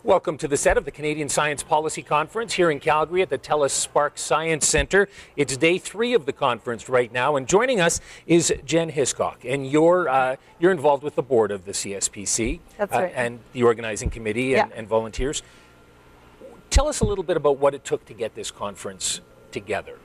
Welcome to the set of the Canadian Science Policy Conference here in Calgary at the TELUS Spark Science Centre. It's day 3 of the conference right now, and joining us is Jen Hiscock, and you're involved with the board of the CSPC. That's right. And the organizing committee and volunteers. Tell us a little bit about what it took to get this conference together.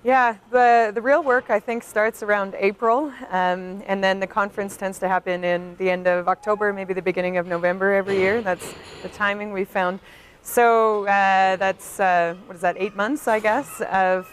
Yeah, the real work I think starts around April, and then the conference tends to happen in the end of October, maybe the beginning of November every year. That's the timing we found. So that's, what is that, 8 months, I guess, of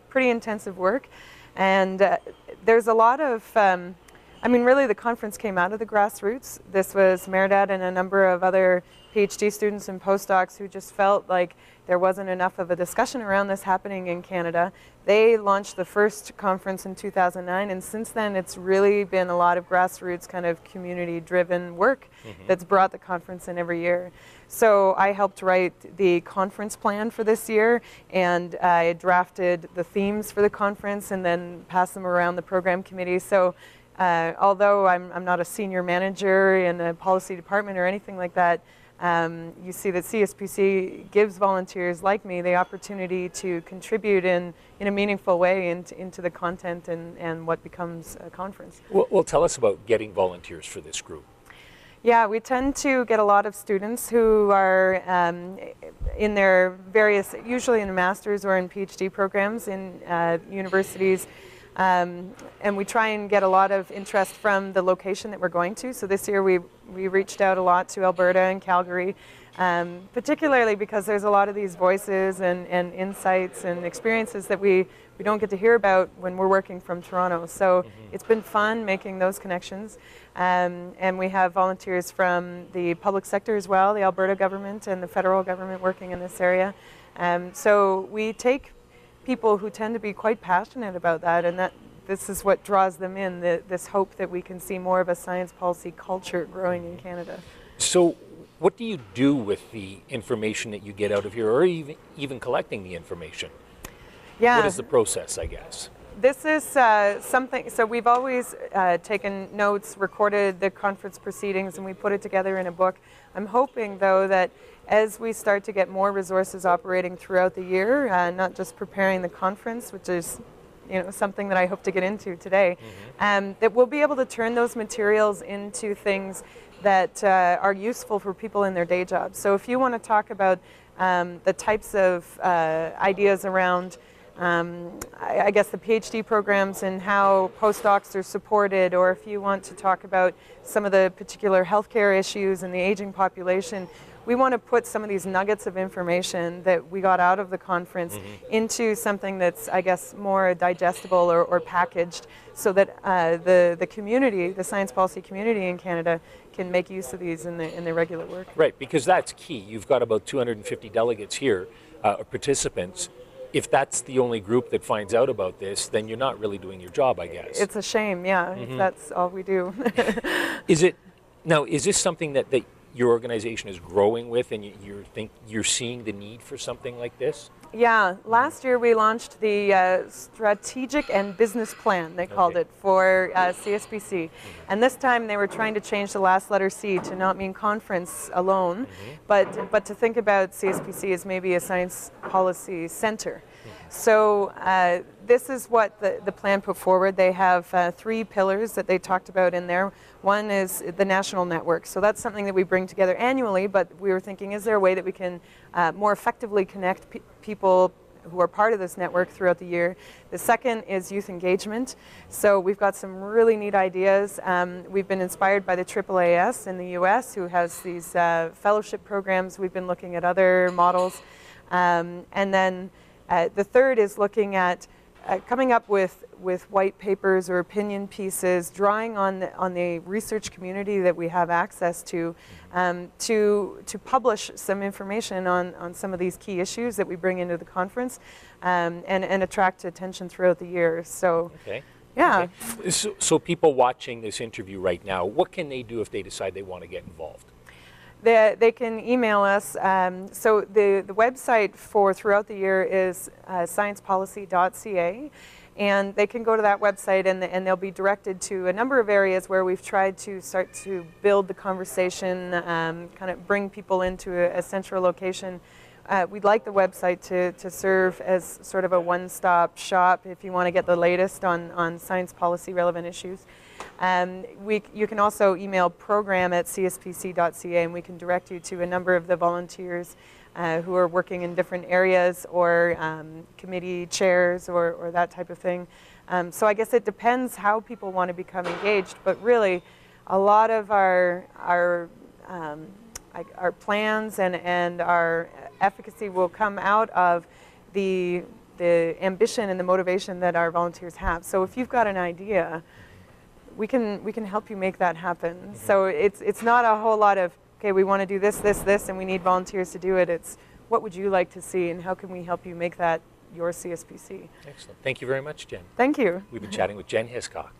pretty intensive work. And there's a lot of, I mean, really the conference came out of the grassroots. This was Meredith and a number of other PhD students and postdocs who just felt like there wasn't enough of a discussion around this happening in Canada. They launched the first conference in 2009, and since then it's really been a lot of grassroots kind of community-driven work that's brought the conference in every year. So I helped write the conference plan for this year, and I drafted the themes for the conference and then passed them around the program committee. So although I'm not a senior manager in a policy department or anything like that, you see that CSPC gives volunteers like me the opportunity to contribute in a meaningful way into the content and what becomes a conference. Well, tell us about getting volunteers for this group. Yeah, we tend to get a lot of students who are in their various, usually in master's or in PhD programs in universities. And we try and get a lot of interest from the location that we're going to. So this year we reached out a lot to Alberta and Calgary, particularly because there's a lot of these voices and insights and experiences that we don't get to hear about when we're working from Toronto. So it's been fun making those connections. And we have volunteers from the public sector as well, the Alberta government and the federal government working in this area. So we take people who tend to be quite passionate about that, and that this is what draws them in, this hope that we can see more of a science policy culture growing in Canada. So what do you do with the information that you get out of here, or even collecting the information? Yeah. What is the process, I guess? This is something, so we've always taken notes, recorded the conference proceedings, and we put it together in a book. I'm hoping, though, that as we start to get more resources operating throughout the year, not just preparing the conference, which is something that I hope to get into today, that we'll be able to turn those materials into things that are useful for people in their day jobs. So if you want to talk about the types of ideas around I guess the PhD programs and how postdocs are supported, or if you want to talk about some of the particular healthcare issues in the aging population, we want to put some of these nuggets of information that we got out of the conference into something that's, I guess, more digestible or packaged, so that the community, the science policy community in Canada, can make use of these in their regular work. Right, because that's key. You've got about 250 delegates here, participants. If that's the only group that finds out about this, then you're not really doing your job, I guess. It's a shame, yeah, if that's all we do. Is this something that your organization is growing with, and you're seeing the need for something like this? Yeah, last year we launched the strategic and business plan, they called it, for CSPC. And this time they were trying to change the last letter C to not mean conference alone, but to think about CSPC as maybe a science policy center. So this is what the plan put forward. They have 3 pillars that they talked about in there. One is the national network. So that's something that we bring together annually, but we were thinking, is there a way that we can more effectively connect people who are part of this network throughout the year? The second is youth engagement. So we've got some really neat ideas. We've been inspired by the AAAS in the US, who has these fellowship programs. We've been looking at other models. And then the third is looking at coming up with white papers or opinion pieces, drawing on the research community that we have access to publish some information on some of these key issues that we bring into the conference, and attract attention throughout the year. So, yeah. Okay. So people watching this interview right now, what can they do if they decide they want to get involved? They can email us. So the website for throughout the year is sciencepolicy.ca. And they can go to that website and they'll be directed to a number of areas where we've tried to start to build the conversation, kind of bring people into a central location. We'd like the website to serve as sort of a one-stop shop if you want to get the latest on science policy relevant issues. You can also email program@cspc.ca and we can direct you to a number of the volunteers who are working in different areas or committee chairs or that type of thing. So I guess it depends how people want to become engaged, but really a lot of our plans and our efficacy will come out of the ambition and the motivation that our volunteers have. So if you've got an idea, we can help you make that happen. Mm-hmm. So it's not a whole lot of, okay, we want to do this, and we need volunteers to do it. It's what would you like to see and how can we help you make that your CSPC? Excellent. Thank you very much, Jen. Thank you. We've been chatting with Jen Hiscock.